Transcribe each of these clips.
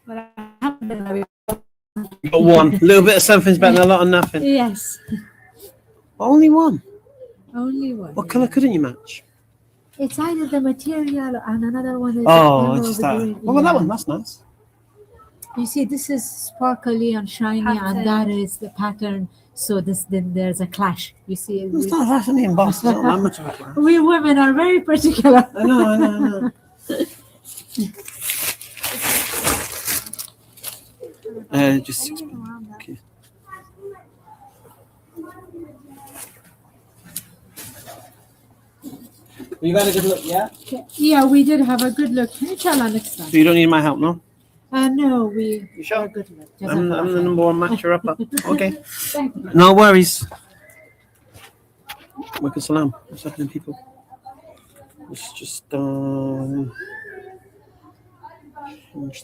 Well, alhamdulillah, You got one. A little bit of something's better than a lot of nothing. yes, Only one. only one. What colour couldn't you match? It's either the material and another one is Oh, yellow it's just with that. green. Oh, well, that Yeah. one, that's nice. You see, this is sparkly and shiny, and that is the pattern. So then there's a clash. You see, It's not that only embossed. It's not that much of a clash. we women are very particular. I know. Just okay. You got a good look, yeah? Yeah, we did have a good look. Inshallah, next time. So you don't need my help, no? No, we You sure? had a good look. I'm the number one matcher upper. Okay. Thank you. No worries. Walaikum salam. What's happening, people? Let's just change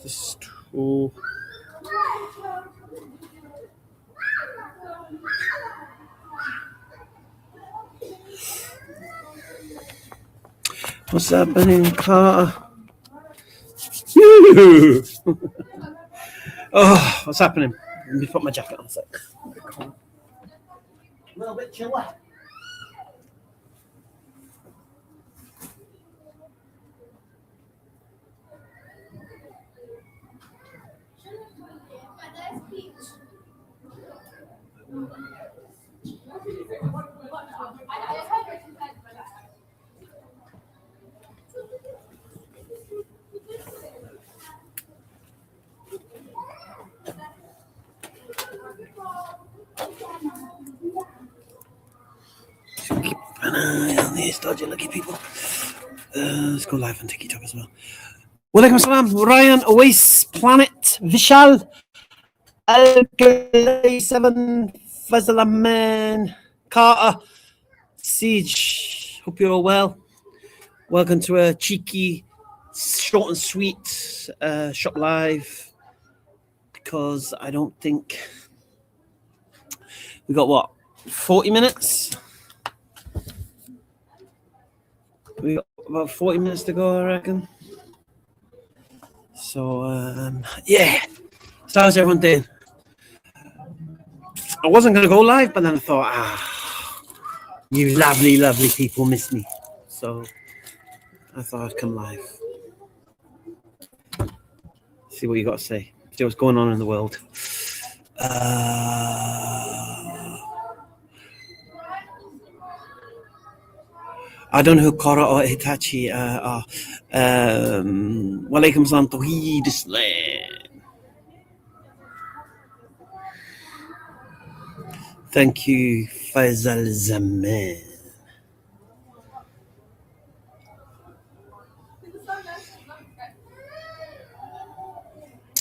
this to. What's happening, Carter? Oh, what's happening? Let me put my jacket on a sec. A little bit chilly. Keep an eye on these dodgy lucky people. Let's go live on TikTok as well. Walaikum salam. Ryan, Awais, Planet, Vishal, Al-7, Fazal Ahmed, Carter, Siege. Hope you're all well. Welcome to a cheeky, short and sweet shop live. Because I don't think we got what, 40 minutes? We got about 40 minutes to go, I reckon. So yeah. So how's everyone doing? I wasn't gonna go live, but then I thought, you lovely, lovely people miss me. So I thought I'd come live. See what you got to say. See what's going on in the world. I don't know who Kara or Hitachi are. Walaikum salam, Tawheed Islam. Thank you, Faisal Zaman.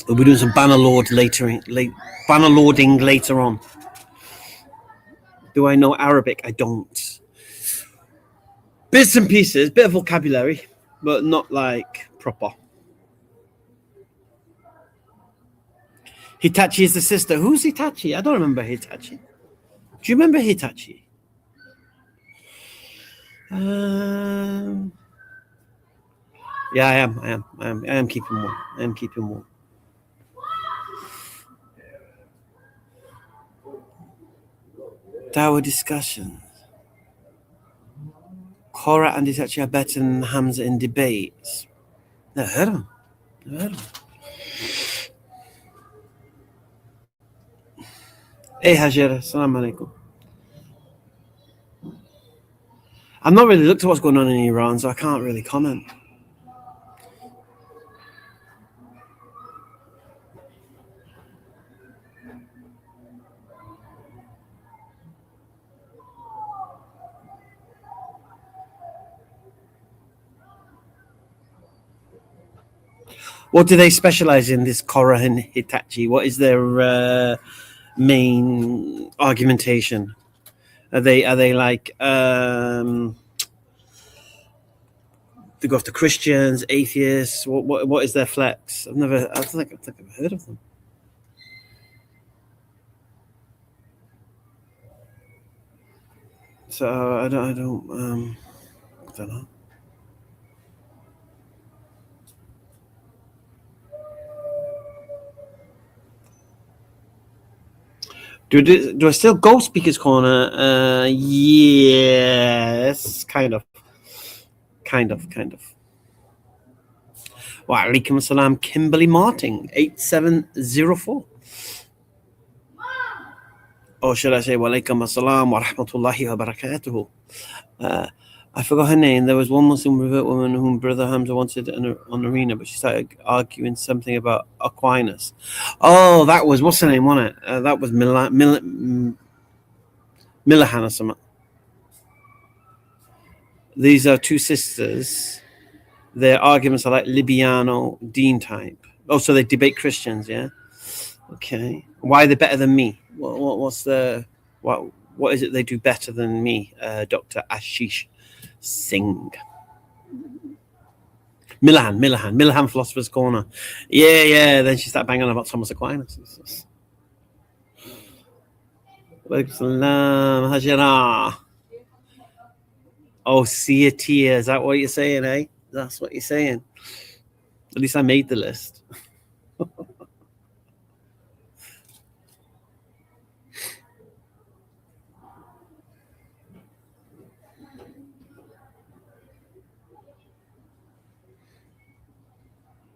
We'll be doing some banner loading later on. Do I know Arabic? I don't. Bits and pieces, bit of vocabulary, but not like proper. Hitachi is the sister. Who's Hitachi? I don't remember Hitachi. Do you remember Hitachi? Yeah, I am keeping warm. Tower discussion. Kora and Hitachi are better than Hamza in debates. Never heard of him. Hey Hajira, assalamu alaikum. I've not really looked at what's going on in Iran, so I can't really comment. What do they specialize in, this Kora and Hitachi? What is their main argumentation? Are they like they go after Christians, atheists? What is their flex? I don't think I've heard of them. So I don't don't know. Do I still go Speaker's Corner? Yes, kind of. Wa alaikum assalam, Kimberly Martin, 8704. Or should I say, wa alaikum assalam wa rahmatullahi wa barakatuhu. I forgot her name. There was one Muslim revert woman whom Brother Hamza wanted on arena, but she started arguing something about Aquinas. Oh, that was, what's her name, wasn't it? That was Milahan or something. These are two sisters. Their arguments are like Libiano, Dean type. Oh, so they debate Christians, yeah? Okay. Why are they better than me? What is it they do better than me, Dr. Ashish Singh? Milahan Philosopher's Corner. Yeah. Then she started banging about Thomas Aquinas. Salam, Hajara. Oh, see a tear. Is that what you're saying, eh? That's what you're saying. At least I made the list.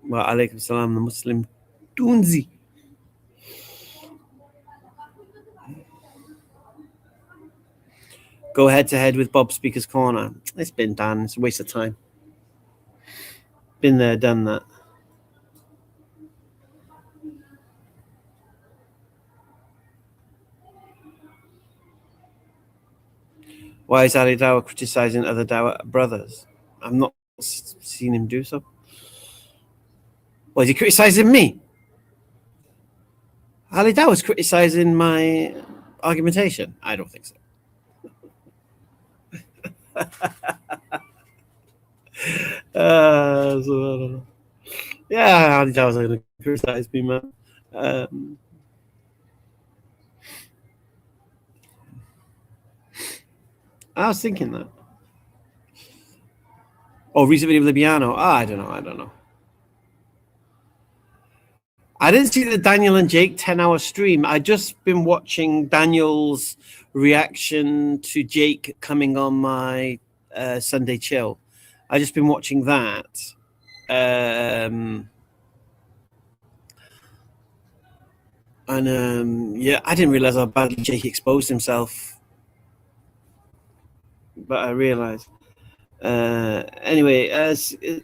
Wa alaikum salam, the Muslim Tunzi. Go head to head with Bob Speaker's Corner. It's been done. It's a waste of time. Been there, done that. Why is Ali Dawah criticizing other Dawah brothers? I've not seen him do so. Was he criticizing me? Ali Dawah's criticizing my argumentation? I don't think so. Yeah, Ali Dawah's going to criticize me, man. I was thinking that. Oh, recent video of Libiano. I don't know. I didn't see the Daniel and Jake 10-hour stream. I just been watching Daniel's reaction to Jake coming on my Sunday chill. I just been watching that. Yeah, I didn't realize how badly Jake exposed himself. But I realized. Anyway,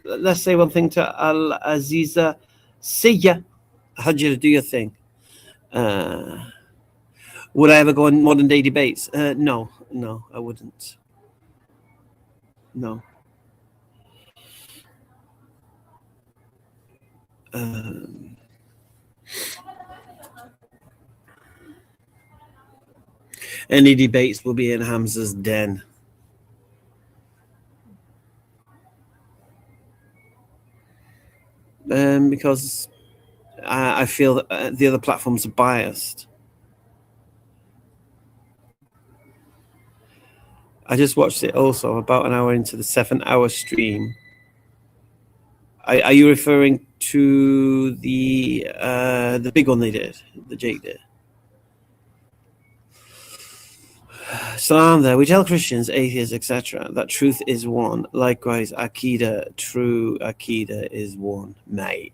let's say one thing to Al Aziza. See ya. Hajr, do your thing. Would I ever go on modern day debates? No, I wouldn't. No. Any debates will be in Hamza's den. Because I feel that the other platforms are biased. I just watched it also about an hour into the 7-hour stream. Are you referring to the big one they did, the Jake did? Salam there. We tell Christians, atheists, etc., that truth is one. Likewise, Aqidah, true Aqidah is one, mate.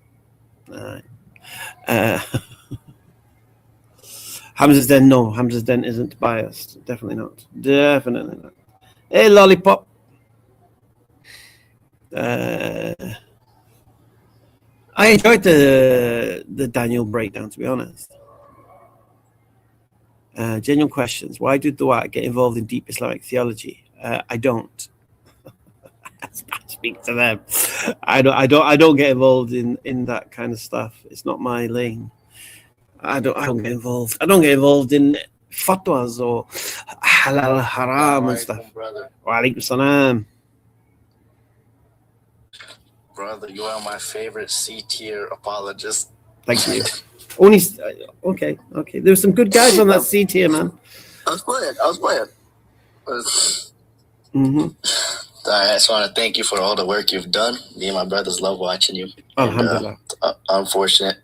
Hamza's Den, no. Hamza's Den isn't biased. Definitely not. Definitely not. Hey, Lollipop. I enjoyed the Daniel breakdown, to be honest. Genuine questions. Why do Dua get involved in deep Islamic theology? I don't. I speak to them. I don't get involved in that kind of stuff. It's not my lane. I don't get involved. I don't get involved in fatwas or halal haram and stuff. Wa alaikum salam. Brother, you are my favorite C-tier apologist. Thank you. Only okay. There's some good guys on that C tier, man. I was playing. I just want to thank you for all the work you've done. Me and my brothers love watching you. Alhamdulillah. And, unfortunate,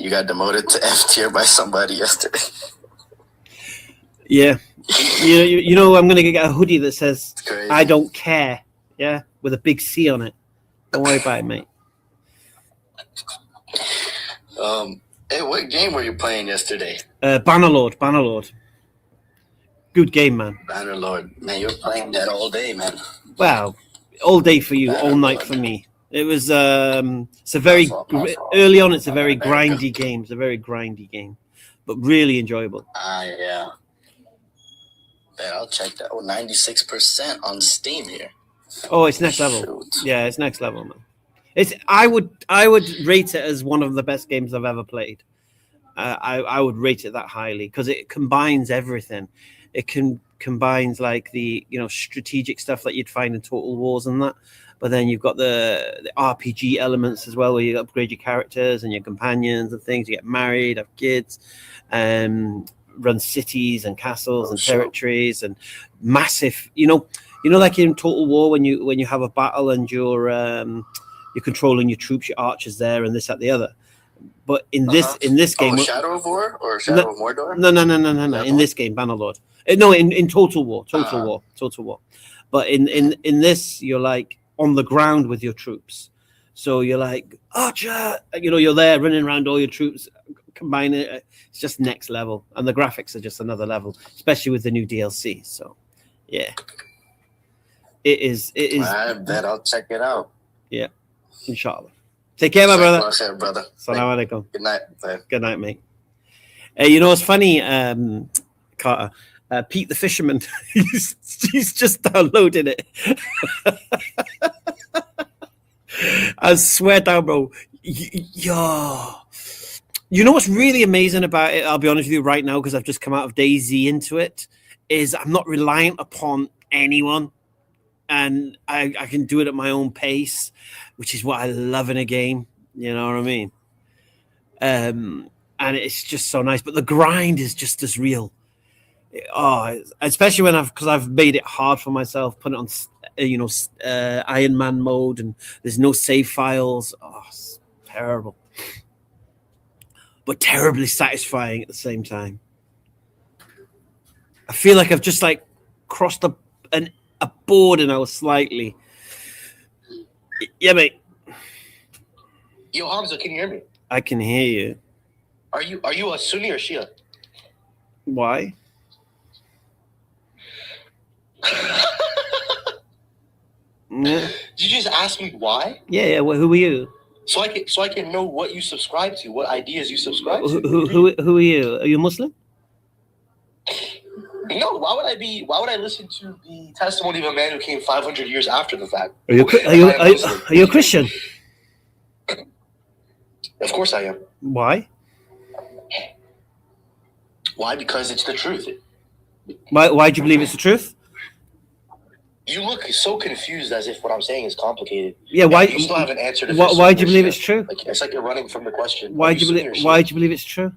you got demoted to F tier by somebody yesterday. Yeah. You know, I'm going to get a hoodie that says, It's crazy. I don't care. Yeah. With a big C on it. Don't worry about it, mate. Hey, what game were you playing yesterday? Bannerlord. Good game, man. Bannerlord. Man, you were playing that all day, man. Wow. All day for you, all night for me. It was it's a very early on. It's a very grindy game. It's a very grindy game, but really enjoyable. Yeah. Man, I'll check that. 96% on Steam here. Oh, it's next level. Shoot. Yeah, it's next level, man. I would rate it as one of the best games I've ever played. I would rate it that highly because it combines everything. It combines like the strategic stuff that you'd find in Total Wars and that, but then you've got the RPG elements as well, where you upgrade your characters and your companions and things. You get married, have kids, run cities and castles and territories and massive. Like in Total War when you have a battle and you're controlling your troops, your archers there, and this, that, the other. But in this game, Shadow of War or Shadow of Mordor? No. In this game, Bannerlord. No, in Total War. But in this, you're like on the ground with your troops. So you're like archer. You're there running around all your troops. Combine it. It's just next level, and the graphics are just another level, especially with the new DLC. So, yeah, it is. I bet I'll check it out. Yeah. Inshallah. Take care, my brother. Brother. Salam alaikum. Good night. Man. Good night, mate. You know what's funny, Carter? Pete the Fisherman, he's just downloading it. I swear down, bro. Yo. You know what's really amazing about it? I'll be honest with you right now, because I've just come out of DayZ into it, is I'm not reliant upon anyone. And I can do it at my own pace, which is what I love in a game. You know what I mean? And it's just so nice. But the grind is just as real. Oh, especially because I've made it hard for myself, put it on, Iron Man mode, and there's no save files. Oh, it's terrible. But terribly satisfying at the same time. I feel like I've just crossed a board and I was slightly. Yeah, mate. Yo, Hamza, can you hear me? I can hear you. Are you a Sunni or Shia? Why? Yeah. Did you just ask me why? Yeah. Well, who are you? So I can know what you subscribe to, what ideas you subscribe to. Who are you? Are you Muslim? No, why would I listen to the testimony of a man who came 500 years after the fact? Are you a Christian? Of course I am. Why? Why? Because it's the truth. Why do you believe it's the truth? You look so confused, as if what I'm saying is complicated. Yeah, why? You still haven't answered it. Why do you believe it's true? It's like you're running from the question. Why do you believe it's true?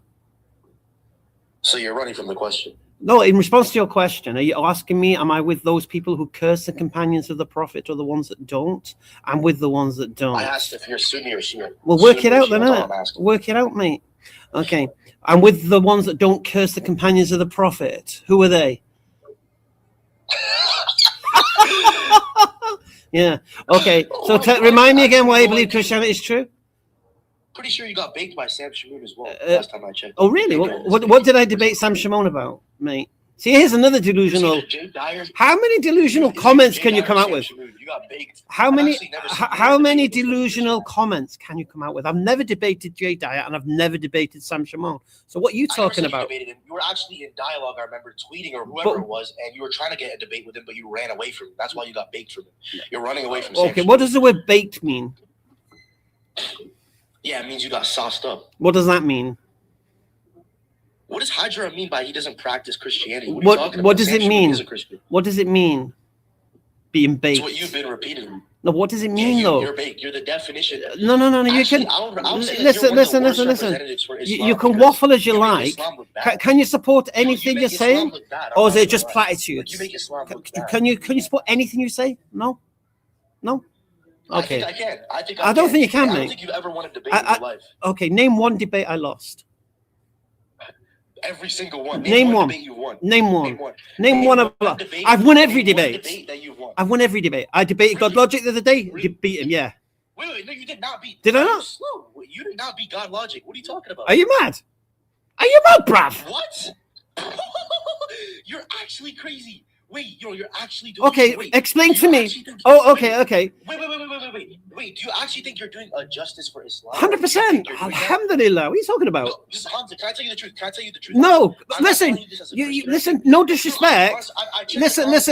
So you're running from the question. No, in response to your question, are you asking me, am I with those people who curse the companions of the Prophet or the ones that don't? I'm with the ones that don't. I asked if you're Sunni or Shia. Well, work it out then, innit? Work it out, mate. Okay. I'm with the ones that don't curse the companions of the Prophet. Who are they? Yeah. Okay. So remind me again why you believe Christianity is true. Pretty sure you got baked by Sam Shamoon as well. Last time I checked. Oh, really? What did I debate Sam Shamoon about, mate? See, here's another delusional. How many delusional comments can you come out with? You got baked. How many delusional comments can you come out with? I've never debated Jay Dyer and I've never debated Sam Shamoon. So what are you talking about? You were actually in dialogue, I remember, tweeting or whoever it was, and you were trying to get a debate with him, but you ran away from him. That's why you got baked from him. You're running away from Sam Okay, Shamoon. what does the word baked mean? Yeah, it means you got sauced up. What does that mean? What does Hydra mean by he doesn't practice Christianity? What does it mean? What does it mean? Being baked. It's what you've been repeatedly. No, what does it mean though? You're baked. You're the definition. No. You Actually, can I'll say that you're one of the worst representatives for Islam You can because waffle as you make like. Islam look bad. Can you support anything You you're make Islam saying, look bad. or I'm is not it just gonna lie. platitudes? You make Islam look bad. Can you support anything you say? No. Okay. I think I can. I don't think you can, I mate. don't think you've ever won a debate in your life. Okay. Name one debate I lost. Every single one. Name one. Debate you won. Name one. Name one. Name one I've lost. debate- I've won every name one debate. debate that you've won. I've won every debate. I debated God Really? Logic the other day. Really? Beat him. Yeah. Wait, no, you did not beat. Did I Are you not? slow? You did not beat God Logic. What are you talking about? Are you mad? Are you mad, bruv? What? You're actually crazy. Wait, you're actually doing. Okay. Wait, Explain do to you me. actually think- Oh, okay. Okay. Wait. Do you actually think you're doing a justice for Islam? 100%. You're doing that? Alhamdulillah. What are you talking about? No, just Hamza, can I tell you the truth? No. I'm not Listen. telling you this as a You person. listen. No disrespect. I checked the comments.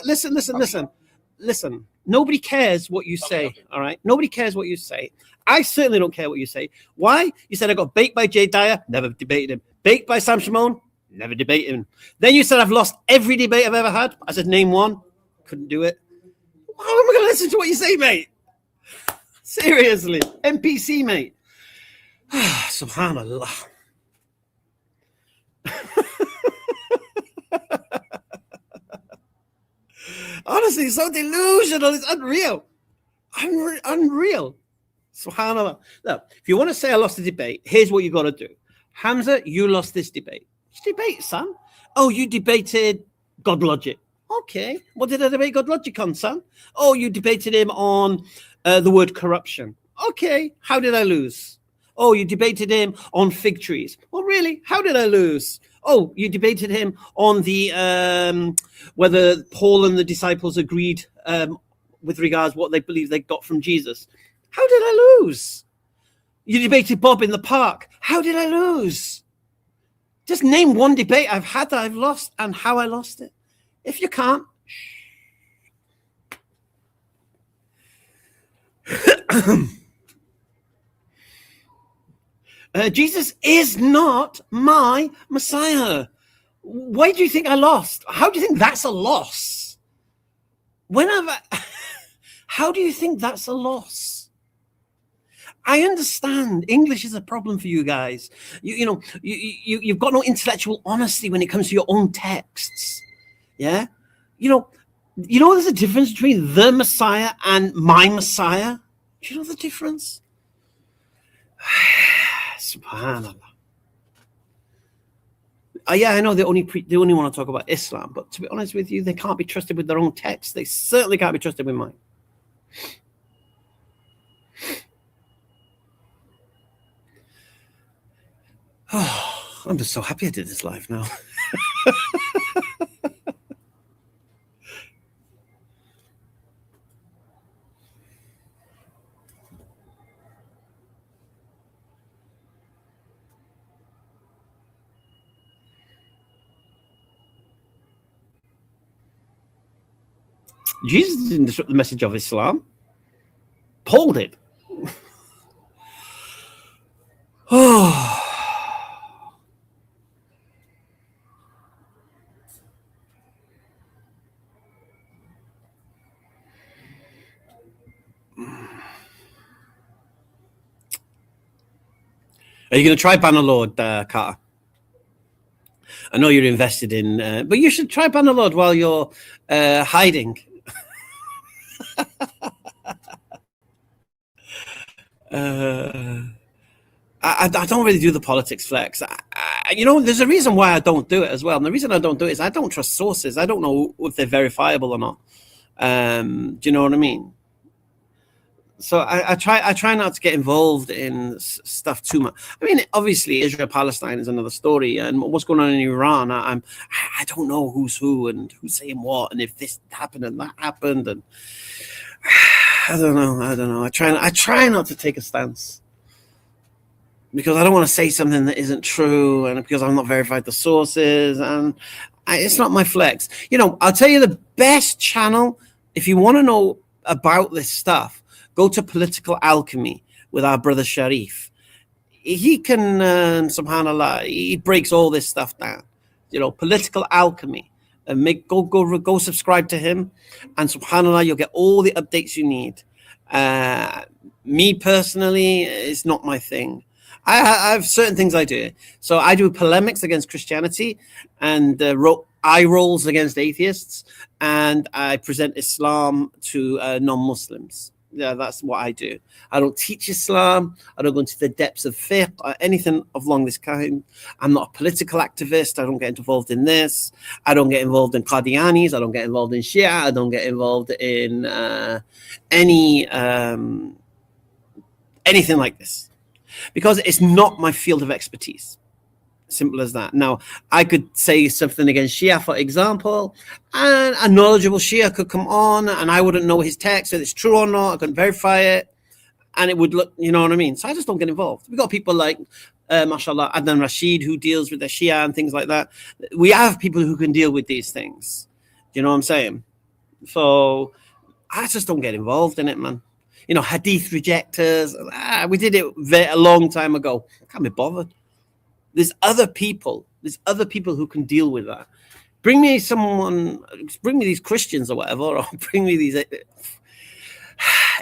Listen. Listen. Nobody cares what you say. Okay. All right. Nobody cares what you say. I certainly don't care what you say. Why? You said I got baked by Jay Dyer. Never debated him. Baked by Sam Shimon. Never debated him. Then you said I've lost every debate I've ever had. I said name one. Couldn't do it. How am I going to listen to what you say, mate? Seriously. NPC, mate. Subhanallah. Honestly, it's so delusional. It's unreal. Unreal. Subhanallah. Look, if you want to say I lost the debate, here's what you got to do. Hamza, you lost this debate. Which debate, son? Oh, you debated God Logic. Okay. What did I debate God Logic on, son? Oh, you debated him on the word corruption. Okay. How did I lose? Oh, you debated him on fig trees. Well, really? How did I lose? Oh, you debated him on the whether Paul and the disciples agreed with regards what they believe they got from Jesus. How did I lose? You debated Bob in the park. How did I lose? Just name one debate I've had that I've lost and how I lost it. If you can't, Jesus is not my Messiah. Why do you think I lost? How do you think that's a loss? How do you think that's a loss? I understand English is a problem for you guys. You've got no intellectual honesty when it comes to your own texts. Yeah? There's a difference between the Messiah and my Messiah. Do you know the difference? Subhanallah. Yeah, I know they only want to talk about Islam, but to be honest with you, they can't be trusted with their own text. They certainly can't be trusted with mine. Oh, I'm just so happy I did this live now. Jesus didn't disrupt the message of Islam. Paul did. Oh. Are you going to try Bannerlord, Carter? I know you're invested in, but you should try Bannerlord while you're hiding. I don't really do the politics flex. There's a reason why I don't do it as well. And the reason I don't do it is I don't trust sources. I don't know if they're verifiable or not. Do you know what I mean? So I try not to get involved in stuff too much. I mean, obviously, Israel-Palestine is another story, and what's going on in Iran, I don't know who's who and who's saying what, and if this happened and that happened, and I don't know. I try not to take a stance because I don't want to say something that isn't true, and because I've not verified the sources, and it's not my flex. I'll tell you the best channel if you want to know about this stuff. Go to Political Alchemy with our brother Sharif. He can, subhanAllah, he breaks all this stuff down. Political Alchemy. and go subscribe to him, and subhanallah, you'll get all the updates you need. Me personally, it's not my thing. I have certain things I do. So I do polemics against Christianity and eye rolls against atheists, and I present Islam to non-Muslims. Yeah, that's what I do. I don't teach Islam. I don't go into the depths of fiqh or anything along this kind. I'm not a political activist. I don't get involved in this. I don't get involved in Qadianis. I don't get involved in Shia. I don't get involved in anything like this, because it's not my field of expertise. Simple as that. Now, I could say something against Shia, for example, and a knowledgeable Shia could come on, and I wouldn't know his text, whether it's true or not. I couldn't verify it, and it would look, you know what I mean? So I just don't get involved. We've got people like, mashallah, Adnan Rashid, who deals with the Shia and things like that. We have people who can deal with these things. Do you know what I'm saying? So I just don't get involved in it, man. You know, hadith rejectors. We did it a long time ago. I can't be bothered. There's other people who can deal with that. Bring me these Christians or whatever, or bring me these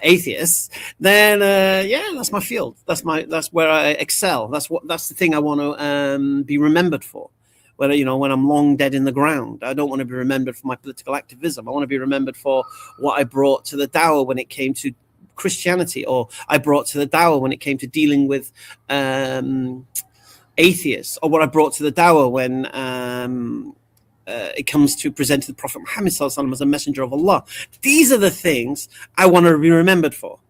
atheists. Then yeah, that's my field. That's where I excel. That's the thing I want to be remembered for. Whether, you know, when I'm long dead in the ground, I don't want to be remembered for my political activism. I want to be remembered for what I brought to the dawah when it came to Christianity, or I brought to the dawah when it came to dealing with atheists, or what I brought to the dawah when it comes to presenting the Prophet Muhammad ﷺ as a messenger of Allah. These are the things I want to be remembered for.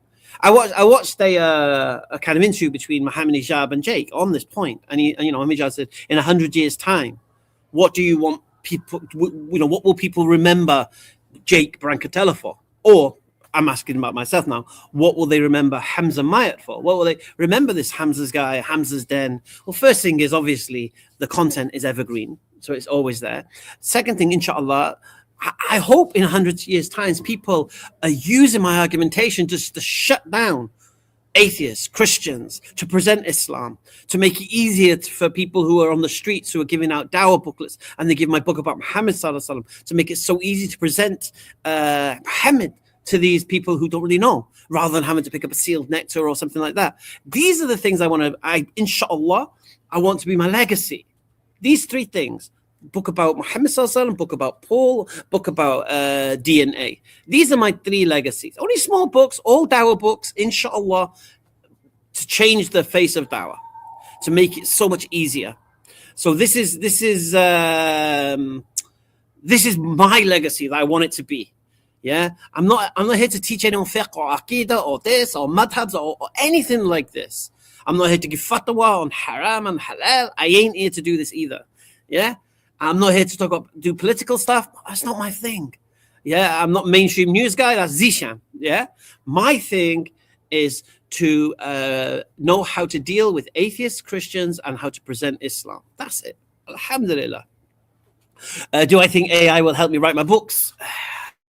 I watched a kind of interview between Mohammed Hijab and Jake on this point, and Mohammed Hijab said, in 100 years' time, what do you want people? What will people remember Jake Brancatella for? Or I'm asking about myself now. What will they remember Hamza Mayat for? What will they remember this Hamza's guy, Hamza's den? Well, first thing is obviously the content is evergreen, so it's always there. Second thing, inshallah, I hope in 100 years' time, people are using my argumentation just to shut down atheists, Christians, to present Islam, to make it easier for people who are on the streets, who are giving out dawah booklets, and they give my book about Muhammad sallallahu alaihi wasallam, to make it so easy to present Muhammad to these people who don't really know, rather than having to pick up a sealed nectar or something like that. These are the things inshallah, I want to be my legacy. These three things: book about Muhammad sallallahu alaihi wasallam, book about Paul, book about DNA. These are my three legacies. Only small books, all dawah books, inshallah, to change the face of dawah, to make it so much easier. So this is my legacy that I want it to be. Yeah, I'm not here to teach anyone fiqh or aqidah or this or madhabs or anything like this. I'm not here to give fatwa on haram and halal. I ain't here to do this either. Yeah, I'm not here to do political stuff. That's not my thing. Yeah, I'm not mainstream news guy. That's Zishan. Yeah, my thing is to know how to deal with atheists, Christians, and how to present Islam. That's it. Alhamdulillah. Do I think AI will help me write my books?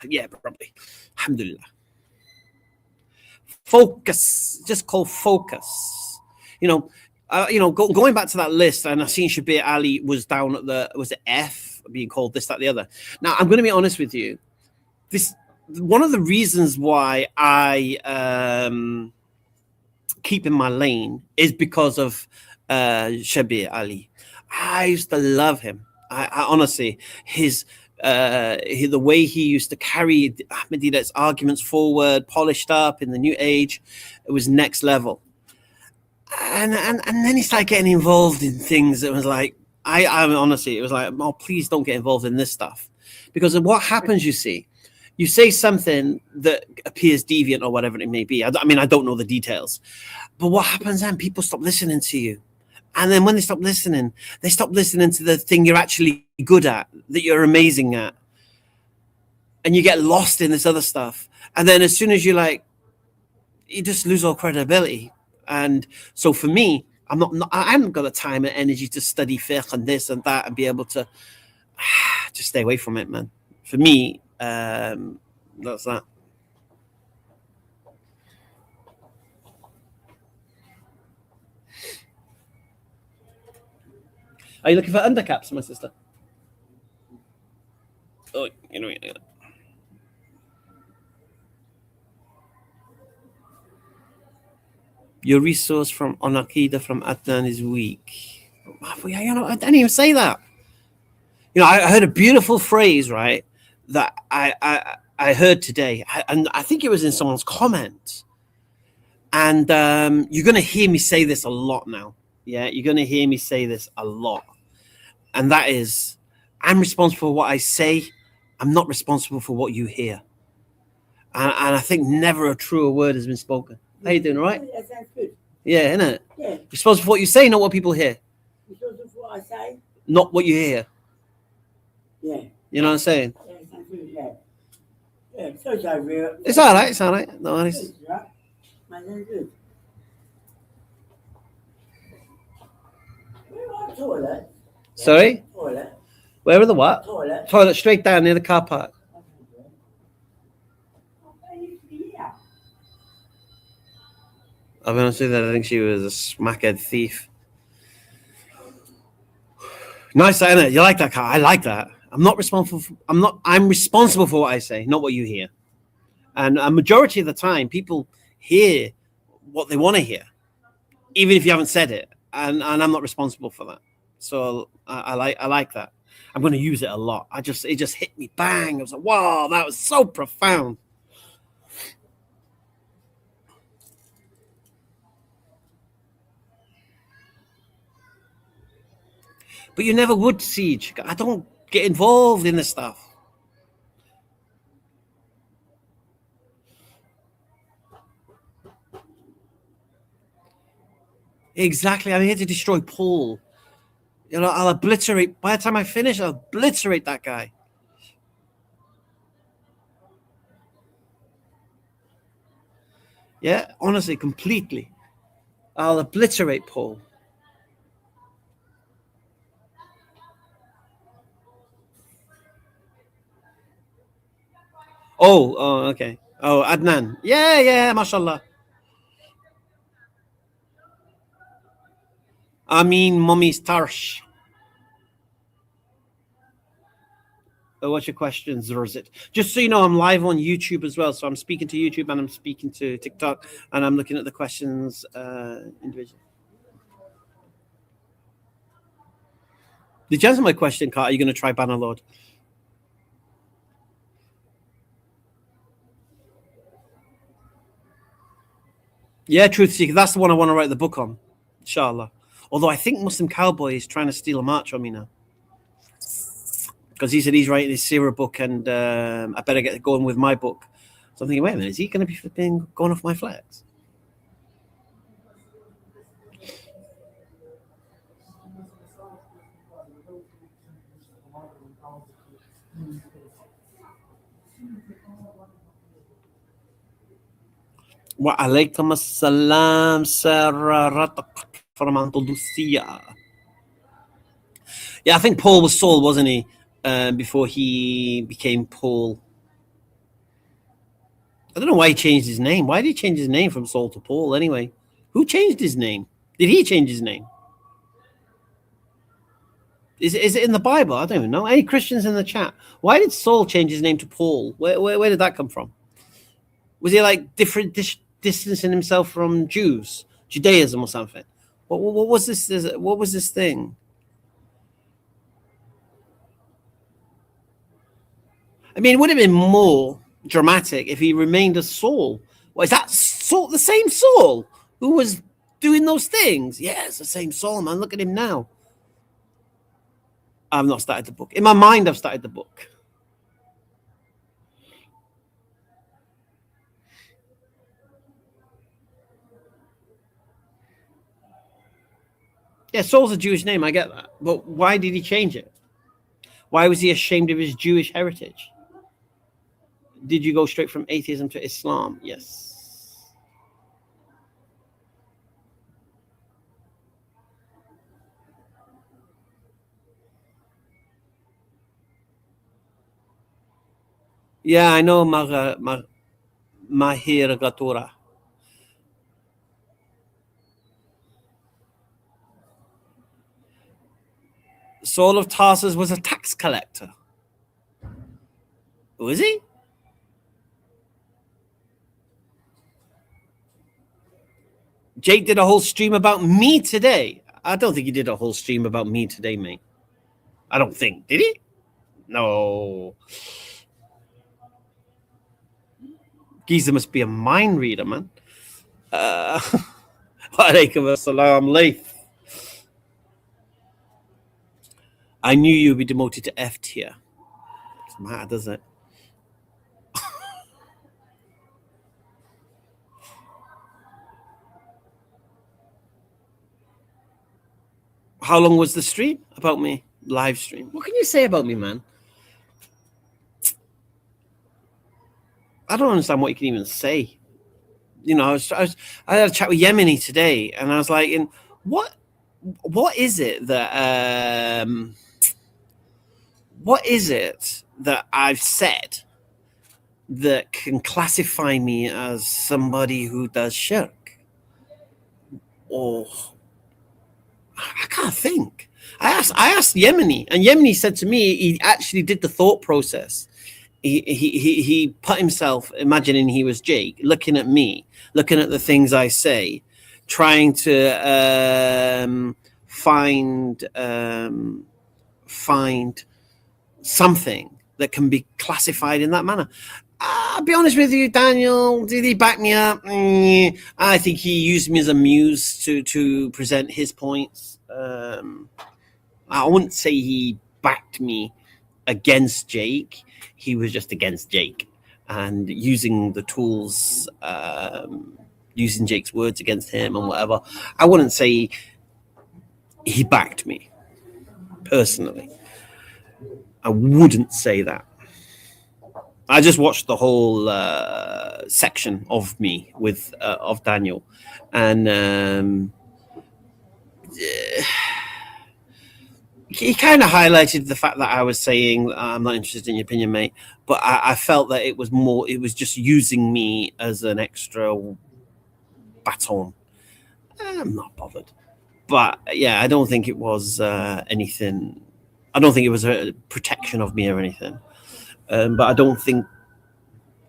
Yeah, probably. Alhamdulillah. Focus. Just call focus. Going back to that list, and I've seen Shabir Ali was down at was it F, being called this, that, the other. Now, I'm going to be honest with you. One of the reasons why I keep in my lane is because of Shabir Ali. I used to love him. I honestly, the way he used to carry Ahmadiyyah's arguments forward, polished up in the new age, it was next level. And then he started getting involved in things that was like, I honestly, it was like, oh, please don't get involved in this stuff. Because of what happens, you say something that appears deviant or whatever it may be. I don't know the details. But what happens then? People stop listening to you. And then when they stop listening to the thing you're actually good at, that you're amazing at. And you get lost in this other stuff. And then as soon as you just lose all credibility. And so for me, I haven't got the time and energy to study fiqh and this and that and be able to just stay away from it, man. For me, that's that. Are you looking for undercaps, my sister? Oh, you know. Your resource from Onakida from Adnan is weak. You know, I didn't even say that. You know, I heard a beautiful phrase, right? That I heard today, and I think it was in someone's comment. And you're going to hear me say this a lot now. Yeah, you're going to hear me say this a lot. And that is, I'm responsible for what I say. I'm not responsible for what you hear. And I think never a truer word has been spoken. How you doing, all right? That sounds good. Yeah, innit? Yeah. Responsible for what you say, not what people hear. Responsible for what I say. Not what you hear. Yeah. You know what I'm saying? Yeah, that sounds good. Yeah. Yeah. So real. It's all right. It's all right. No worries. It's right. Man, sounds good. Where are the toilets? Sorry? Toilet. Where are the what? Toilet. Toilet straight down near the car park. I'll be honest with you, I think she was a smackhead thief. Nice, isn't it? You like that car? I like that. I'm responsible for what I say, not what you hear. And a majority of the time, people hear what they want to hear, even if you haven't said it. And I'm not responsible for that. So I like that. I'm going to use it a lot. It just hit me bang. I was like, wow, that was so profound. But you never would, Siege. I don't get involved in this stuff. Exactly. I'm here to destroy Paul. You know, I'll obliterate. By the time I finish, I'll obliterate that guy. Yeah, honestly, completely. I'll obliterate Paul. Oh, okay. Oh, Adnan. Yeah, mashallah. I mean, mommy's tarsh. What's your questions, Rosit? Just so you know, I'm live on YouTube as well. So I'm speaking to YouTube and I'm speaking to TikTok and I'm looking at the questions individually. Did you answer my question, Kat? Are you going to try Bannerlord? Yeah, Truth Seeker. That's the one I want to write the book on, inshallah. Although I think Muslim Cowboy is trying to steal a march on me now. Because he said he's writing his Sirah book and I better get going with my book. So I'm thinking, wait a minute, is he going to be flipping going off my flex? Wa alaikum assalam, Sarah from Andalusia. Yeah, I think Paul was Saul, wasn't he? Before he became Paul. I don't know why he changed his name. Why did he change his name from Saul to Paul anyway? Who changed his name? Did he change his name? Is it in the Bible? I don't even know. Any Christians in the chat? Why did Saul change his name to Paul? Where did that come from? Was he like different distancing himself from Jews, Judaism or something? What was this? What was this thing? I mean, it would have been more dramatic if he remained as Saul. Well, is that Saul, the same Saul who was doing those things? Yeah, it's the same Saul, man. Look at him now. I've not started the book. In my mind, I've started the book. Yeah, Saul's a Jewish name. I get that. But why did he change it? Why was he ashamed of his Jewish heritage? Did you go straight from atheism to Islam? Yes. Yeah, I know Mahir Gatura. Saul of Tarsus was a tax collector. Was he? Jake did a whole stream about me today. I don't think he did a whole stream about me today, mate. I don't think. Did he? No. Giza must be a mind reader, man. Walaikum assalam, Laith. I knew you would be demoted to F tier. Doesn't matter, does it? How long was the stream about me? Live stream. What can you say about me, man? I don't understand what you can even say. You know, I had a chat with Yemeni today, and I was like, what is it that I've said that can classify me as somebody who does shirk? Or I can't think. I asked Yemeni, and Yemeni said to me he actually did the thought process. He put himself, imagining he was Jake, looking at me, looking at the things I say, trying to find something that can be classified in that manner. I'll be honest with you, Daniel. Did he back me up? I think he used me as a muse to present his points. I wouldn't say he backed me against Jake. He was just against Jake and using the tools, using Jake's words against him and whatever. I wouldn't say he backed me personally. I wouldn't say that. I just watched the whole section of me with of Daniel, and he kind of highlighted the fact that I was saying I'm not interested in your opinion, mate. But I felt that it was more. It was just using me as an extra baton. I'm not bothered. But yeah, I don't think it was anything. I don't think it was a protection of me or anything. But I don't think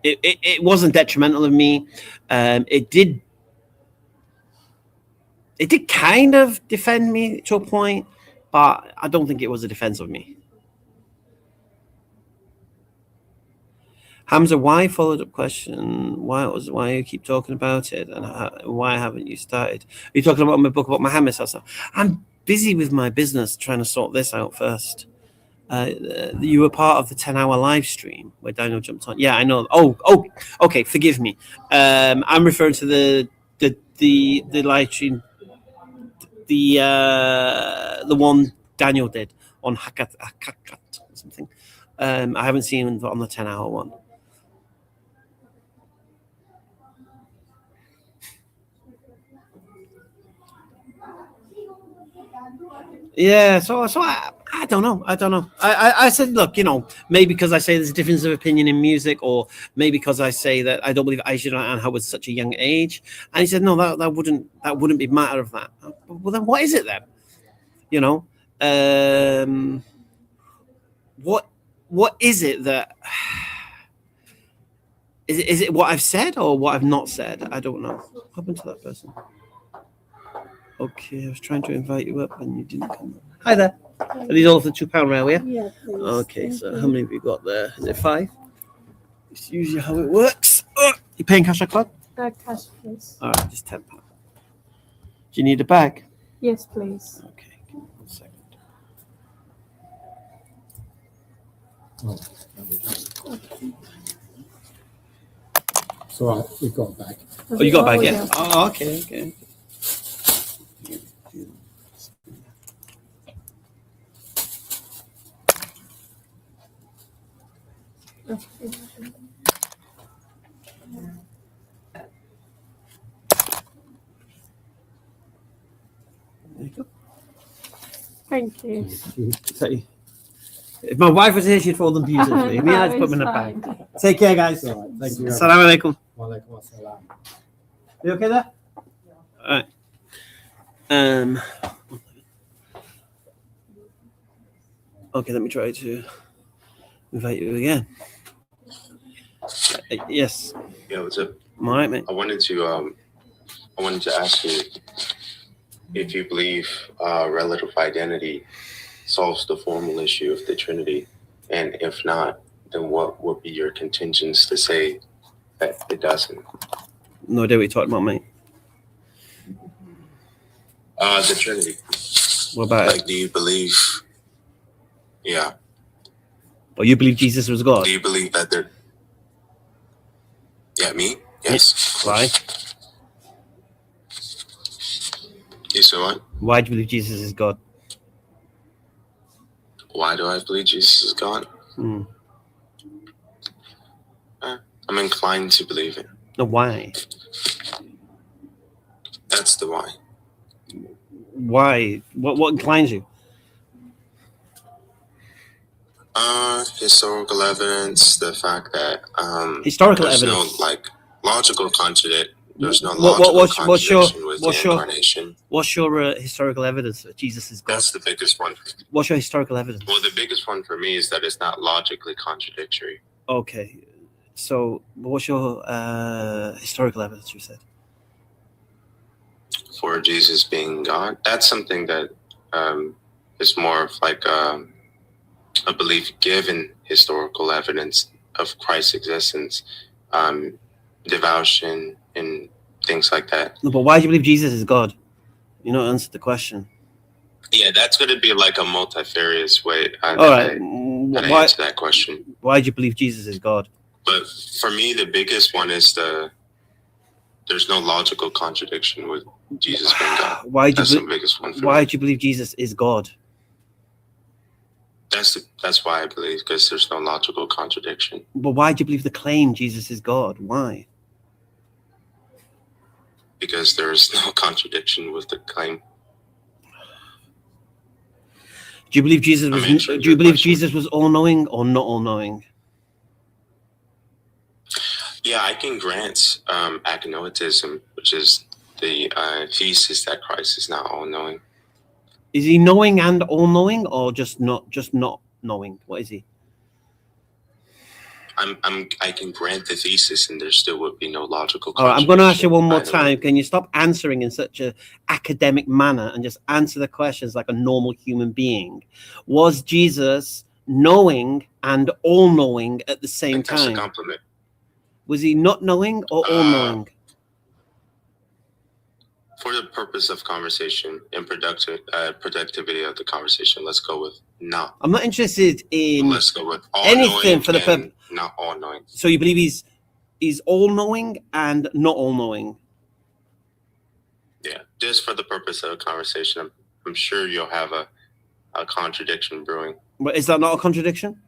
it wasn't detrimental of me. It did kind of defend me to a point, but I don't think it was a defense of me. Hamza, why followed up question? Why you keep talking about it, and why haven't you started? Are you talking about my book about Muhammad? I'm busy with my business trying to sort this out first. You were part of the 10-hour live stream where Daniel jumped on. Yeah, I know. Oh, okay. Forgive me. I'm referring to the live stream, the one Daniel did on Hakat or something. I haven't seen him on the 10-hour one. Yeah, so I don't know. I said, look, maybe because I say there's a difference of opinion in music, or maybe because I say that I don't believe Aisha Anha was such a young age. And he said, no, that wouldn't be a matter of that. Well, then what is it then? What is it that is it what I've said or what I've not said? I don't know. What happened to that person? Okay, I was trying to invite you up and you didn't come up. Hi there. Are these all the £2 rail, yeah? Yeah, please. Okay, so how many have you got there? Is it 5? It's usually how it works. You paying cash or card? Cash, please. All right, just £10. Do you need a bag? Yes, please. Okay, give me 1 second. So we got back. Oh, you got a bag, yeah? Oh, okay. There you go. Thank you. If my wife was here, she'd fold them beautifully. Me, I'd put them in a bag. Fine. Take care, guys. All right, thank you. Assalamu alaikum. Walaikum assalam. You okay there? All right. Okay, let me try to invite you again. Yes. Yeah, what's up? All right, mate. I wanted to ask you if you believe relative identity solves the formal issue of the Trinity, and if not, then what would be your contingents to say that it doesn't? No idea what you're talking about, mate. The Trinity. What about Like, it? do you believe? Yeah. Oh, you believe Jesus was God? Do you believe that there? Yeah, me. Yes. Why? You said what? Why do you believe Jesus is God? Why do I believe Jesus is God? Hmm. I'm inclined to believe it. No, why? That's the why. Why? What inclines you? Historical evidence, the fact that Historical there's evidence. no like logical contradict. There's no What- logical what's your- contradiction with what's the your- incarnation. What's your historical evidence that Jesus is God? That's the biggest one. What's your historical evidence? Well, the biggest one for me is that it's not logically contradictory. Okay, so what's your historical evidence? You said. For Jesus being God, that's something that is more of like a belief given historical evidence of Christ's existence, devotion, and things like that. No, but why do you believe Jesus is God? You not answered the question. Yeah, that's going to be like a multifarious way All right. that I Why? answer that question. Why do you believe Jesus is God? But for me, the biggest one is there's no logical contradiction with Jesus being God. Why do That's you the biggest one for Why me. do you believe Jesus is God? That's why I believe, because there's no logical contradiction. But why do you believe the claim Jesus is God? Why? Because there is no contradiction with the claim. Do you believe Jesus was? I'm answering Do you your believe question. Jesus was all-knowing or not all-knowing? Yeah, I can grant agnotism, which is the thesis that Christ is not all-knowing. Is he knowing and all-knowing, or just not knowing? What is he? I can grant the thesis, and there still would be no logical. All right, I'm going to ask you one more either way. time. Can you stop answering in such a academic manner and just answer the questions like a normal human being? Was Jesus knowing and all-knowing at the I same think that's a time? compliment. Was he not knowing or all-knowing? For the purpose of conversation and productivity of the conversation, let's go with not. I'm not interested in. Let's go with all anything for the and not all knowing. So you believe he's all-knowing and not all-knowing? Yeah, just for the purpose of a conversation, I'm sure you'll have a contradiction brewing. But is that not a contradiction?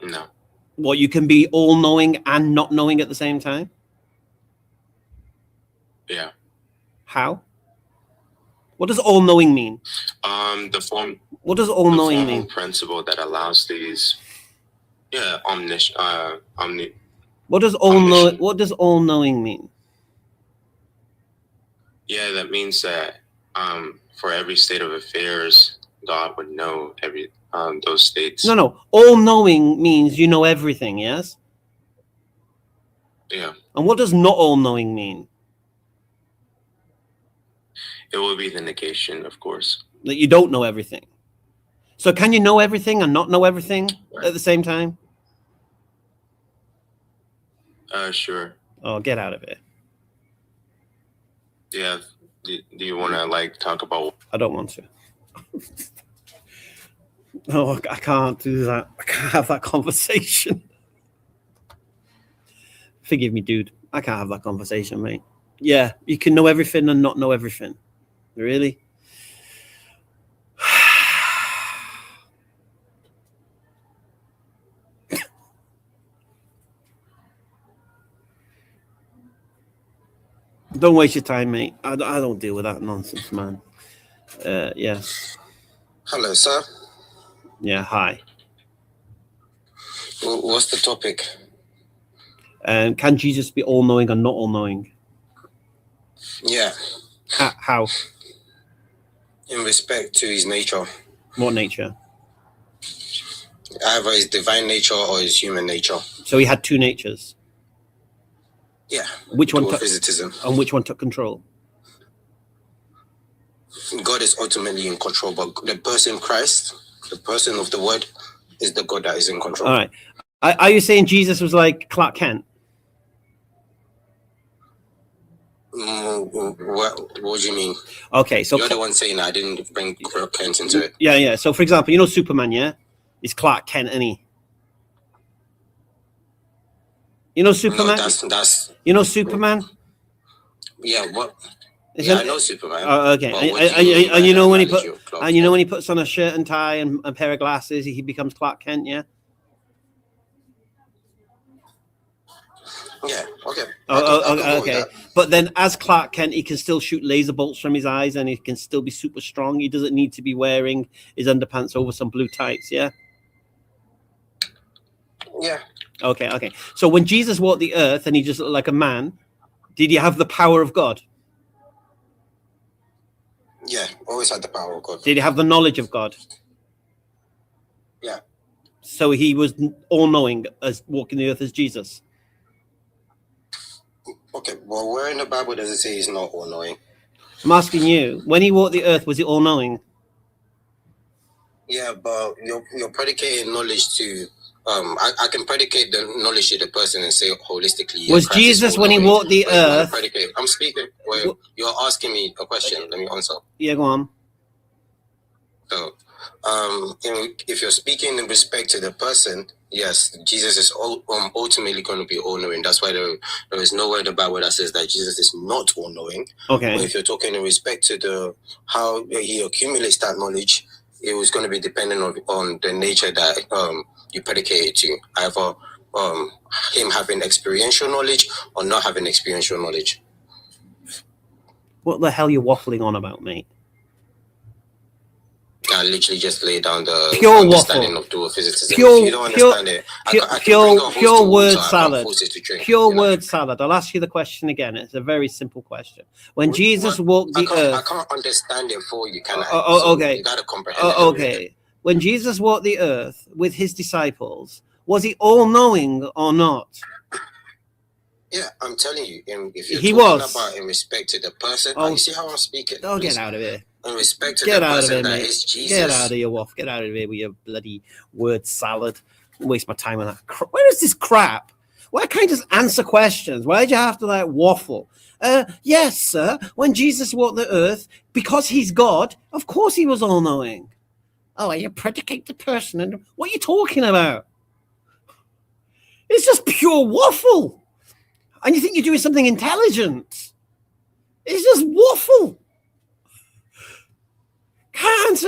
No, What, you can be all-knowing and not knowing at the same time? yeah. How? What does all-knowing mean? The form. What does The all-knowing formal mean? principle that allows these. Yeah, What does all-knowing? omniscient. What does all-knowing mean? Yeah, that means that for every state of affairs, God would know every those states. No. All-knowing means you know everything. Yes. Yeah, And what does not all-knowing mean? it would be the negation, of course. That you don't know everything. So can you know everything and not know everything at the same time? Sure. Oh, get out of it. Yeah. Do you want to like talk about? I don't want to. No, I can't do that. I can't have that conversation. Forgive me, dude. I can't have that conversation, mate. Yeah, you can know everything and not know everything. Really? Don't waste your time, mate. I don't deal with that nonsense, man. Yeah. Hello, sir. Yeah, hi. What's the topic? Can Jesus be all-knowing and not all-knowing? Yeah, How? in respect to his nature, What nature? Either his divine nature or his human nature. So he had two natures. Yeah. Which one took, Visitism. and which one took control? God is ultimately in control, but the person Christ, the person of the word, is the God that is in control. All right. Are you saying Jesus was like Clark Kent? What do you mean? Okay, so you're the one saying I didn't bring Clark Kent into it. Yeah. So for example, you know Superman, yeah? He's Clark Kent, isn't he? You know Superman? No, that's you know Superman? Yeah, what? I know Superman. Okay. And you know when he puts on a shirt and tie and a pair of glasses, he becomes Clark Kent, yeah? Yeah, okay. Okay. But then as Clark Kent, he can still shoot laser bolts from his eyes and he can still be super strong. He doesn't need to be wearing his underpants over some blue tights, yeah? Yeah. Okay. So when Jesus walked the earth and he just looked like a man, did he have the power of God? Yeah, always had the power of God. Did he have the knowledge of God? Yeah. So he was all-knowing as walking the earth as Jesus? Okay, well, where in the Bible does it say he's not all-knowing? I'm asking you, when he walked the earth, was he all-knowing? Yeah, but you're predicating knowledge to... I can predicate the knowledge to the person and say holistically. Was Jesus when he walked the earth? I'm speaking. Well, you're asking me a question. Let me answer. Yeah, go on. So, if you're speaking in respect to the person, yes, Jesus is ultimately going to be all-knowing. That's why there is nowhere in the Bible that says that Jesus is not all-knowing. Okay. But if you're talking in respect to how he accumulates that knowledge, it was going to be dependent on the nature that you predicate it to, either him having experiential knowledge or not having experiential knowledge. What the hell are you waffling on about, mate? I literally just lay down the pure understanding waffle. of dual physics. If Pure, you don't understand it, pure word salad. Pure word salad. I'll ask you the question again. It's a very simple question. When Jesus walked the earth, I can't understand it for you, can I? Okay. You gotta comprehend it. Okay. When Jesus walked the earth with his disciples, was he all-knowing or not? Yeah, I'm telling you. If you're he talking was. about in respect to the person, you see how I'm speaking? Oh, get out of here. In respect to the person that is Jesus. Get out of your waff. Get out of here with your bloody word salad. Don't waste my time on that. Where is this crap? Why can't you just answer questions? Why do you have to like waffle? Yes, sir. When Jesus walked the earth, because he's God, of course he was all-knowing. Oh, you predicate the person. And what are you talking about? It's just pure waffle. And you think you're doing something intelligent. It's just waffle. Can't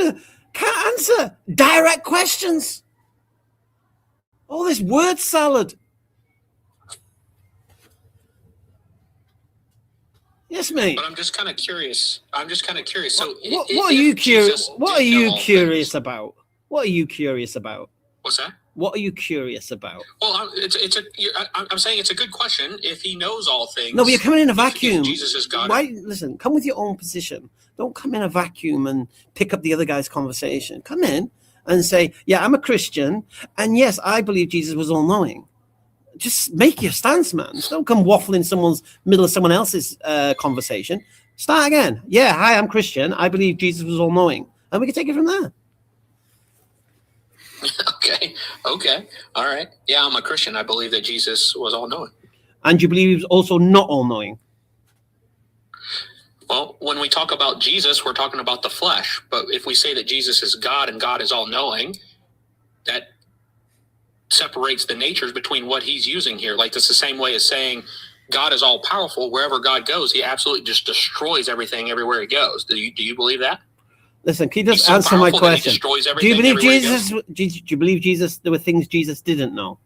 answer direct questions. All this word salad. Yes, mate. But I'm just kind of curious. So, what are you curious? What are you curious about? What are you curious about? What's that? What are you curious about? Well, I'm saying it's a good question. If he knows all things, no, but you're coming in a vacuum. Jesus is God. Why? Listen, come with your own position. Don't come in a vacuum and pick up the other guy's conversation. Come in and say, "Yeah, I'm a Christian, and yes, I believe Jesus was all-knowing." Just make your stance, man. Just don't come waffling someone's middle of someone else's conversation. Start again. Yeah, hi, I'm Christian. I believe Jesus was all-knowing, and we can take it from there. Okay. All right. Yeah, I'm a Christian. I believe that Jesus was all-knowing. And you believe he was also not all-knowing? Well, when we talk about Jesus, we're talking about the flesh. But if we say that Jesus is God and God is all-knowing, that separates the natures between what he's using here. Like, that's the same way as saying God is all-powerful. Wherever God goes, he absolutely just destroys everything everywhere he goes. Do you believe that? Listen, can you just answer my question? Do you believe Jesus? Do you believe Jesus? There were things Jesus didn't know.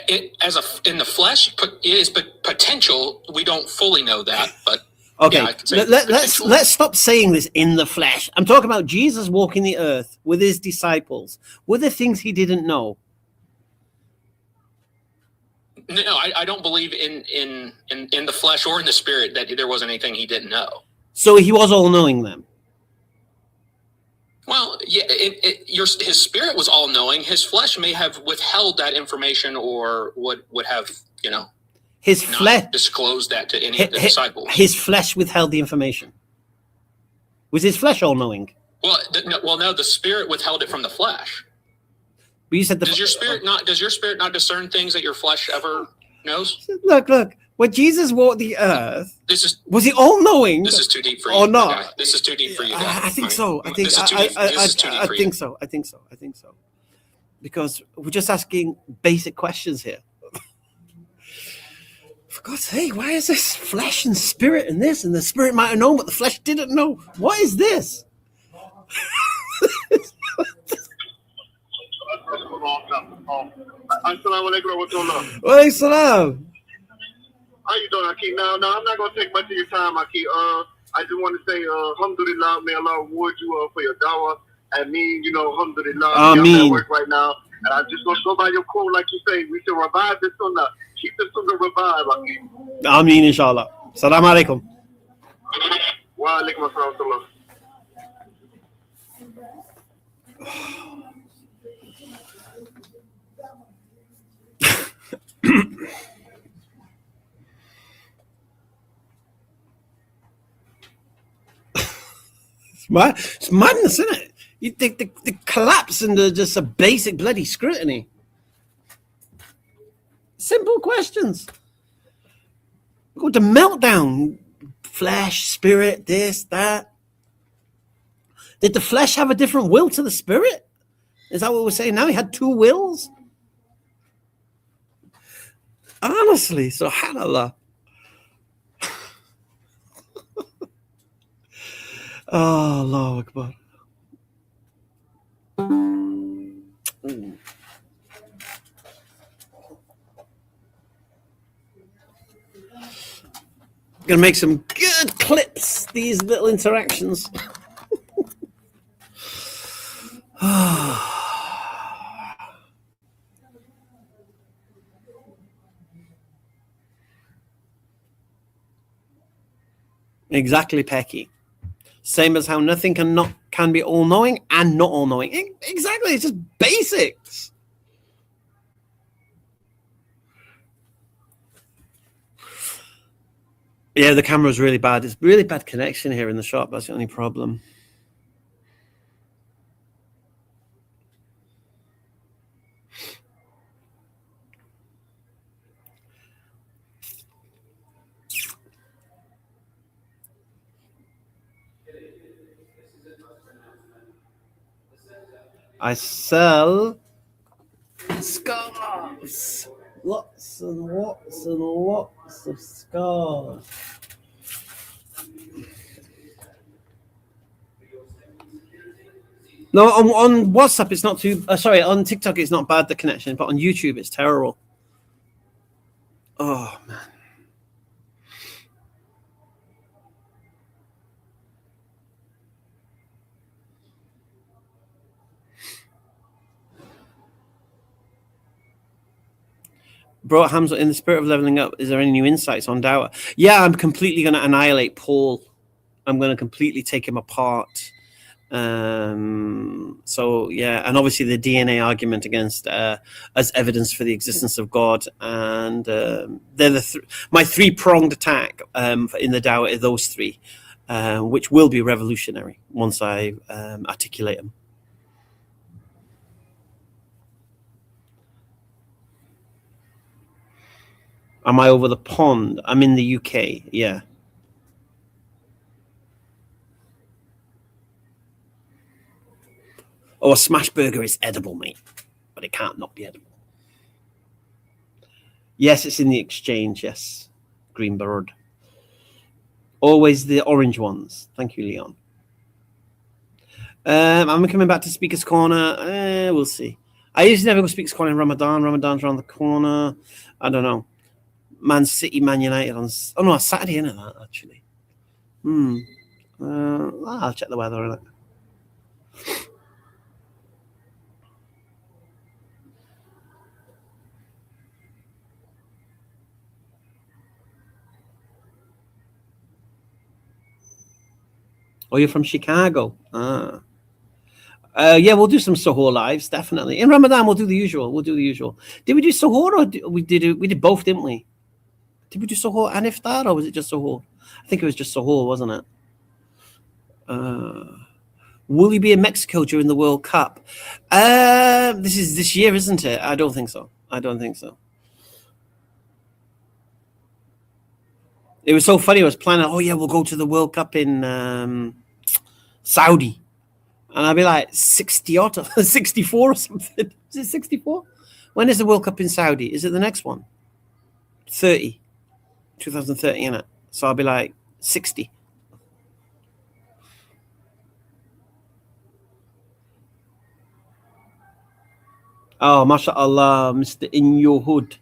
In the flesh, it is potential. We don't fully know that, but okay. Yeah, let's stop saying this in the flesh. I'm talking about Jesus walking the earth with his disciples. Were there things he didn't know? No, I don't believe in the flesh or in the spirit that there wasn't anything he didn't know. So he was all-knowing then? Well, yeah, his spirit was all knowing. His flesh may have withheld that information, or would have, His not flesh disclosed that to any of the disciples. His flesh withheld the information. Was his flesh all knowing? Well, no, the spirit withheld it from the flesh. But you said Does your spirit not discern things that your flesh ever knows? Look. When Jesus walked the earth, was he all knowing? This is too deep for you, or not? Guy. This is too deep for you, guy. I think so. I think this is too deep. This is too deep for you. I think so. Because we're just asking basic questions here. For God's sake, why is this flesh and spirit and this? And the spirit might have known, but the flesh didn't know. What is this? Assalamu alaikum, what's going on? Wa salam. How you doing, Akeem? No, I'm not gonna take much of your time, Akeem. I just want to say, alhamdulillah, may Allah reward you for your dawah. And me, alhamdulillah, I'm at work right now, and I'm just gonna go by your quote, like you say, we should revive the sunnah, keep the sunnah revived, Akeem. Ameen, inshallah. Salam alaikum. Wa alaikum assalam. It's madness, isn't it? You think the collapse into just a basic bloody scrutiny. Simple questions. Go to meltdown. Flesh, spirit, this, that. Did the flesh have a different will to the spirit? Is that what we're saying now? He had two wills? Honestly, subhanallah. Oh, Allahu Akbar. Gonna make some good clips, these little interactions. Exactly, Pecky. Same as how nothing can be all-knowing and not all-knowing. Exactly, it's just basics. Yeah, the camera's really bad. It's really bad connection here in the shop. That's the only problem. I sell scarves. Lots and lots and lots of scarves. No, on WhatsApp it's not too. Sorry, on TikTok it's not bad, the connection, but on YouTube it's terrible. Oh man. Bro, Hamza, in the spirit of leveling up, is there any new insights on Dawah? Yeah, I'm completely going to annihilate Paul. I'm going to completely take him apart. So, yeah, and obviously the DNA argument against as evidence for the existence of God. And they're my three-pronged attack in the Dawah are those three, which will be revolutionary once I articulate them. Am I over the pond? I'm in the UK, yeah. Oh, a smash burger is edible, mate. But it can't not be edible. Yes, it's in the exchange, yes. Green bird. Always the orange ones. Thank you, Leon. Am I coming back to Speaker's Corner? We'll see. I usually never go to Speaker's Corner in Ramadan. Ramadan's around the corner. I don't know. Man City, Man United on Saturday, isn't it, that actually? I'll check the weather on it. Oh, you're from Chicago. Ah. Yeah, we'll do some Suhoor lives, definitely. In Ramadan, we'll do the usual. Did we do Suhoor or we did both, didn't we? Did we do Suhoor and Iftar, or was it just Suhoor? I think it was just Suhoor, wasn't it? Will you be in Mexico during the World Cup? This is this year, isn't it? I don't think so. It was so funny. I was planning, oh yeah, we'll go to the World Cup in Saudi. And I'll be like 60 or 64 or something. Is it 64? When is the World Cup in Saudi? Is it the next one? 30. 2030, innit? So I'll be like 60. Oh, mashallah, Mr. In Your Hood.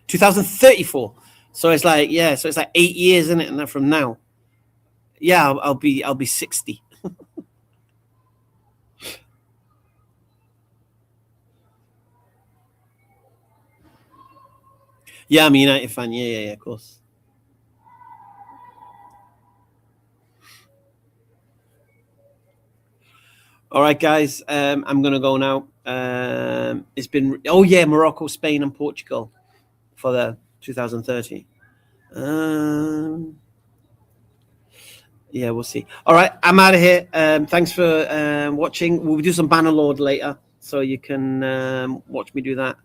2034. So it's like, yeah, so it's like 8 years, isn't it? And from now. Yeah, I'll be 60. Yeah, I'm a United fan. Yeah, of course. All right, guys. I'm gonna go now. It's been Morocco, Spain, and Portugal for the 2030. Yeah, we'll see. All right, I'm out of here. Thanks for watching. We'll do some Bannerlord later, so you can watch me do that.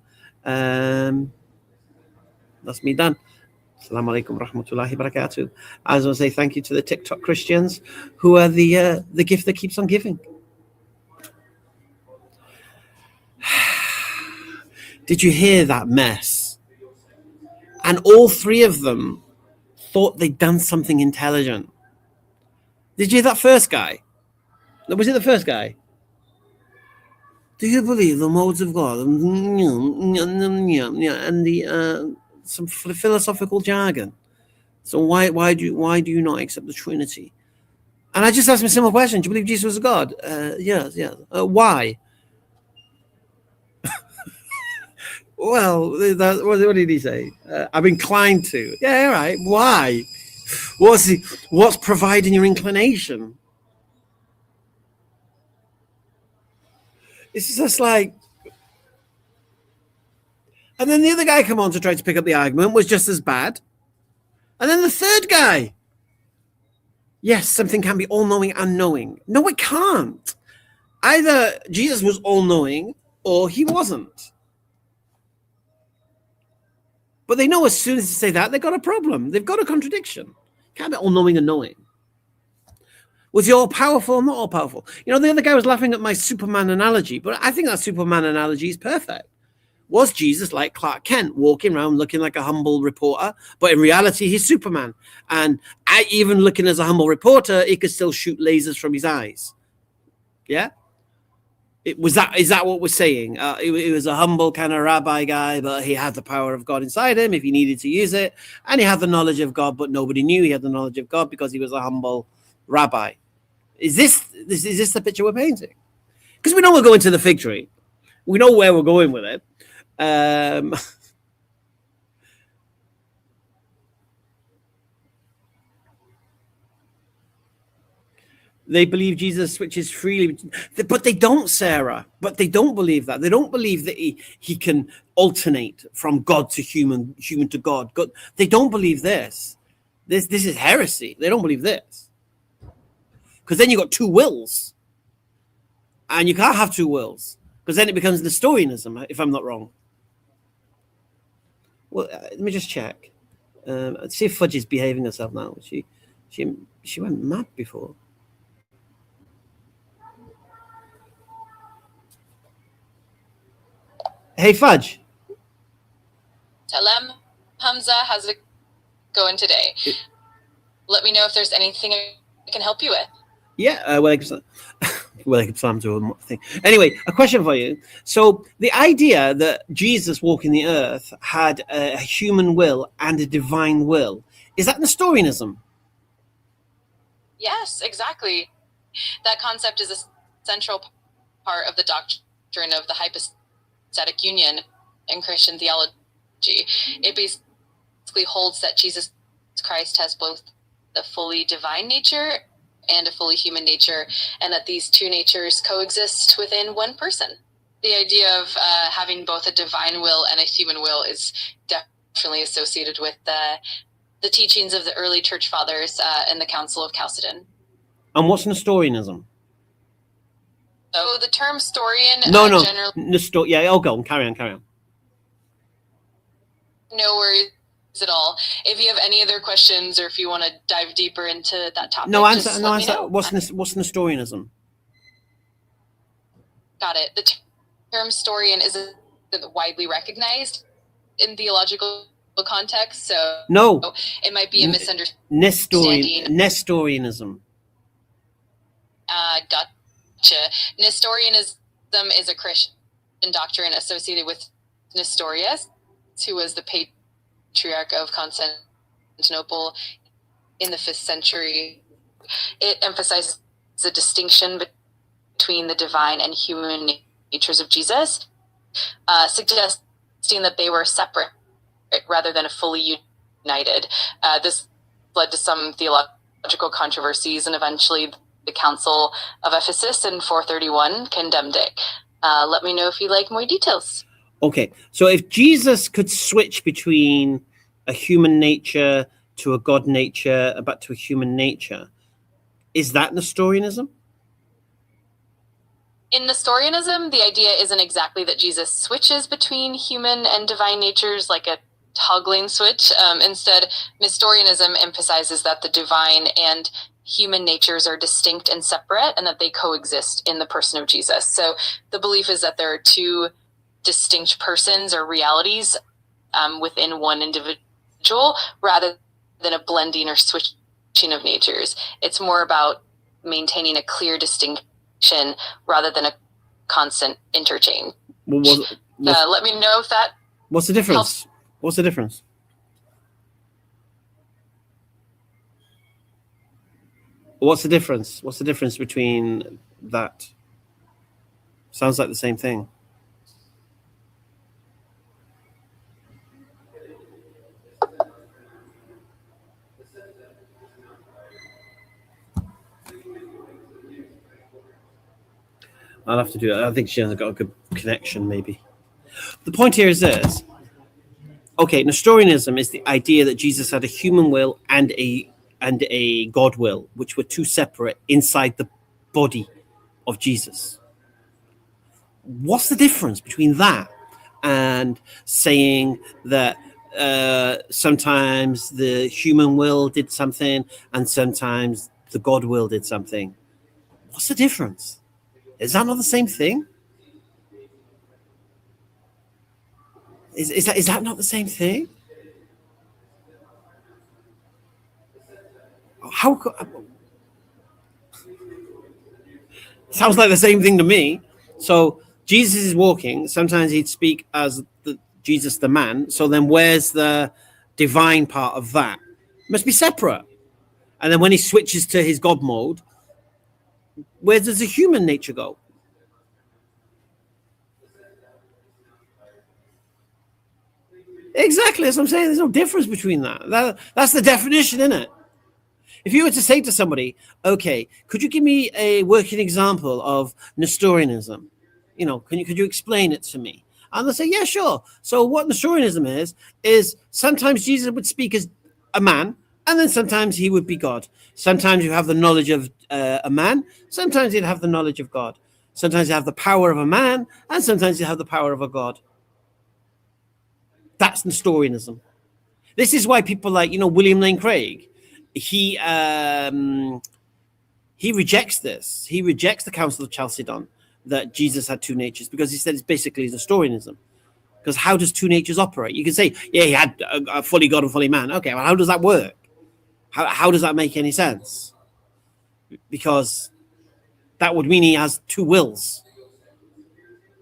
That's me done. Assalamu alaikum rahmatullahi barakatuh. I just want to say thank you to the TikTok Christians who are the gift that keeps on giving. Did you hear that mess? And all three of them thought they'd done something intelligent. Did you hear that first guy? Was it the first guy? Do you believe the modes of God and the some philosophical jargon? So why do you not accept the Trinity? And I just asked him a simple question: do you believe Jesus was a God? Yes. Why? Well, what did he say? I'm inclined to. Yeah, all right. Why? What's providing your inclination? It's just like, and then the other guy come on to try to pick up the argument was just as bad, and then the third guy. Yes, something can be all-knowing and knowing. No, it can't. Either Jesus was all-knowing or he wasn't. But they know as soon as they say that, they've got a problem. They've got a contradiction. Can't be all-knowing and knowing. Was he all-powerful or not all-powerful? You know, the other guy was laughing at my Superman analogy, but I think that Superman analogy is perfect. Was Jesus like Clark Kent, walking around looking like a humble reporter, but in reality, he's Superman? And even looking as a humble reporter, he could still shoot lasers from his eyes. Yeah? Is that what we're saying? He was a humble kind of rabbi guy, but he had the power of God inside him if he needed to use it. And he had the knowledge of God, but nobody knew he had the knowledge of God because he was a humble rabbi. Is this the picture we're painting? Because we know we're going to the fig tree. We know where we're going with it. They believe Jesus switches freely, but they don't, Sarah. But they don't believe that. They don't believe that he can alternate from God to human to God. They don't believe this. This is heresy. They don't believe this. Because then you got two wills. And you can't have two wills. Because then it becomes Nestorianism, if I'm not wrong. Well, let me just check. Let's see if Fudge is behaving herself now. She went mad before. Hey, Fudge. Salam, Hamza. How's it going today? Let me know if there's anything I can help you with. Yeah, welcome to a thing. Anyway, a question for you. So the idea that Jesus walking the earth had a human will and a divine will, is that Nestorianism? Yes, exactly. That concept is a central part of the doctrine of the hypostatic union in Christian theology. It basically holds that Jesus Christ has both the fully divine nature and a fully human nature, and that these two natures coexist within one person. The idea of having both a divine will and a human will is definitely associated with the teachings of the early church fathers and the Council of Chalcedon. And what's Nestorianism? So the term Nestorian generally... Yeah, I'll go on. Carry on. No worries at all. If you have any other questions or if you want to dive deeper into that topic, answer. What's Nestorianism? Got it. The term Nestorian isn't widely recognized in theological context, so it might be a misunderstanding. Nestorianism. Gotcha. Nestorianism is a Christian doctrine associated with Nestorius, who was the patriarch of Constantinople in the 5th century. It emphasizes the distinction between the divine and human natures of Jesus, suggesting that they were separate rather than fully united. This led to some theological controversies, and eventually the Council of Ephesus in 431 condemned it. Let me know if you'd like more details. Okay, so if Jesus could switch between a human nature to a God nature, back to a human nature, is that Nestorianism? In Nestorianism, the idea isn't exactly that Jesus switches between human and divine natures like a toggling switch. Instead, Nestorianism emphasizes that the divine and human natures are distinct and separate, and that they coexist in the person of Jesus. So the belief is that there are two distinct persons or realities within one individual, rather than a blending or switching of natures. It's more about maintaining a clear distinction rather than a constant interchange. Let me know if that. What's the difference? Helps. What's the difference? What's the difference? What's the difference between that? Sounds like the same thing. I'll have to do it. I think she hasn't got a good connection, maybe. The point here is this. Okay, Nestorianism is the idea that Jesus had a human will and a God will, which were two separate inside the body of Jesus. What's the difference between that and saying that sometimes the human will did something and sometimes the God will did something? What's the difference? Is that not the same thing? Is that not the same thing? Sounds like the same thing to me. So Jesus is walking. Sometimes he'd speak as Jesus the man. So then where's the divine part of that? It must be separate. And then when he switches to his God mode, where does the human nature go? Exactly, that's what I'm saying. There's no difference between that. That's the definition, isn't it? If you were to say to somebody, okay, could you give me a working example of Nestorianism? Could you explain it to me? And they'll say, yeah, sure. So what Nestorianism is sometimes Jesus would speak as a man, and then sometimes he would be God. Sometimes you have the knowledge of a man, sometimes you'd have the knowledge of God. Sometimes you have the power of a man, and sometimes you have the power of a God. That's Nestorianism. This is why people like, William Lane Craig, he rejects this. He rejects the Council of Chalcedon that Jesus had two natures, because he said it's basically Nestorianism. Because how does two natures operate? You can say, yeah, he had a fully God and fully man. Okay, well, how does that work? How does that make any sense? Because that would mean he has two wills.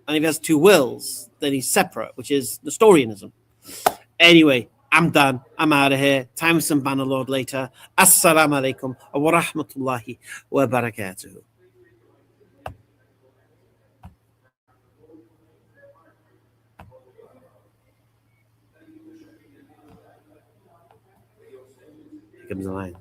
And if he has two wills, then he's separate, which is Nestorianism. Anyway, I'm done. I'm out of here. Time for some Bannerlord later. Assalamu alaikum wa rahmatullahi wa barakatuhu. Here comes the line.